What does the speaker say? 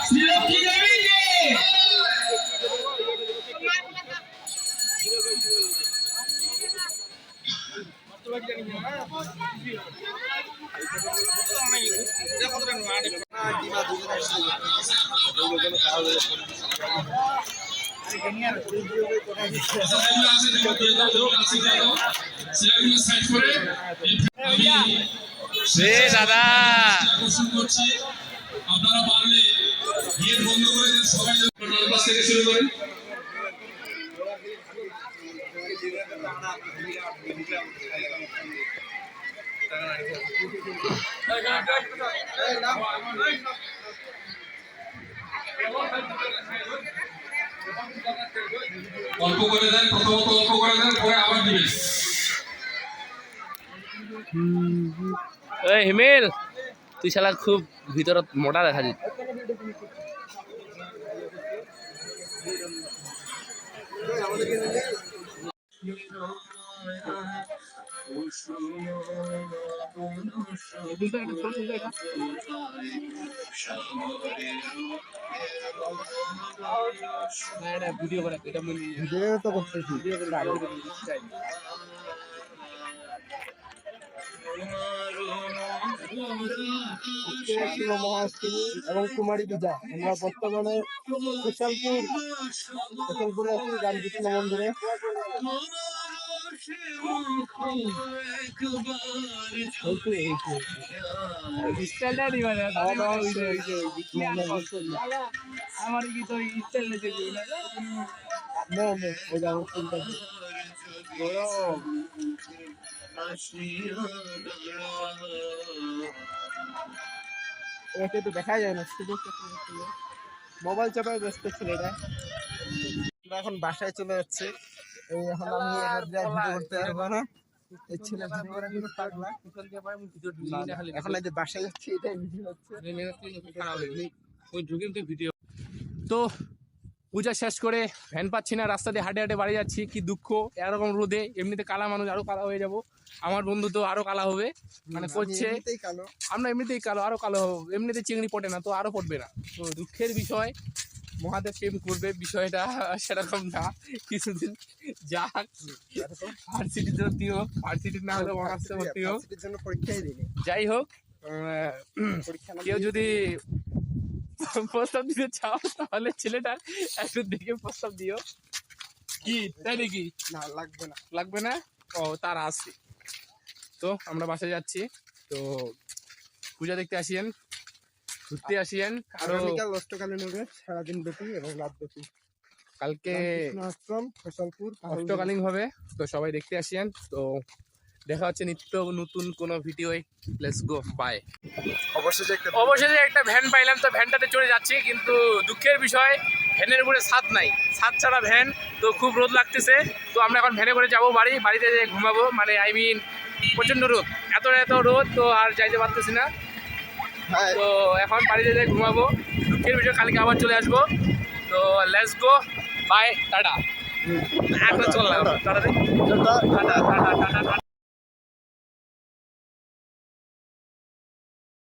শ্রীলক্ষ্মী দেবীকে দাদা আকর্ষণ করছি। আপনারা পারলে গেট বন্ধ করে দেন, সবাই নাম্বার থেকে শুরু করেন। অল্প করে দেন, প্রথমত অল্প করে দেন, পরে আবার দিবেন। হিমেল তুই শালা খুব ভিতরত মোটা দেখা যায়। ভিডিও করে এটা ভিডিও তো করতেছি মহাষ্টমী এবং কুমারী পূজা। আমরা বর্তমানে কুশালপুরে আছি রামকৃষ্ণ মন্দিরে। আমার কি তো স্টাইল তো দেখা যায় না, মোবাইল চাপায় ব্যস্ত ছেলেটা। আমরা এখন বাসায় চলে যাচ্ছি। এখন আমি ভিডিও করতে পারবো না, এই ছেলে এখন এই যে বাসায় যাচ্ছি, এটাই ভিডিও হচ্ছে। তো পূজা শেষ করে ভ্যান পাচ্ছি না, রাস্তা দিয়ে হাঁটে হাঁটে বাড়ি যাচ্ছি। কি দুঃখ, এরকম রোদে। এমনিতে কালা মানুষ, আরো কালা হয়ে যাব। আমার বন্ধু তো আরো কালা হবে, মানে করছে। আমরা এমনিতেই কালো, আরো কালো হবো। এমনিতে চিংড়ি পড়ে না, তো আরো পড়বে না। তো দুঃখের বিষয়, মহাদেব প্রেম করবে, বিষয়টা সেরকম না। কিছুদিন যাক, ভার্সিটিতে ভর্তি হোক, ভার্সিটি না হলে অনার্সে ভর্তি হোক, যাই হোক। কেউ যদি প্রস্তাব দিতে চাও তাহলে ছেলেটার একটু দেখে প্রস্তাব দিও। কি তাই নাকি? না, লাগবে না। লাগবে না? ও, তার আছে। তো আমরা বাসায় যাচ্ছি। তো পূজা দেখতে আসিয়েন, ঘুরতে আসিয়েন। আরো অষ্টকালীন হবে সারাদিন ব্যাপী এবং রাত ব্যাপী। কালকে অষ্টকালীন হবে, তো সবাই দেখতে আসিয়েন। তো দেখা হচ্ছে নিত্য নতুন কোনো ভিডিও। Let's go, by. অবশেষে একটা ভ্যান পাইলাম, তো ভ্যানটাতে চড়ে যাচ্ছি। কিন্তু দুঃখের বিষয়, ভ্যানের উপরে ছাদ নাই, ছাদ ছাড়া ভ্যান। তো খুব রোদ লাগতেছে। তো আমরা এখন ভ্যানে করে যাবো বাড়িতে যেয়ে ঘুমাবো। মানে প্রচণ্ড রোদ, এত রোদ, তো আর যাইতে পারতেছি না। তো এখন বাড়িতে যেয়ে ঘুমাবো। দুঃখের বিষয়, কালকে আবার চলে আসবো। তো লেটস গো, বাই, টাটা। এখন চললাম, টাটা।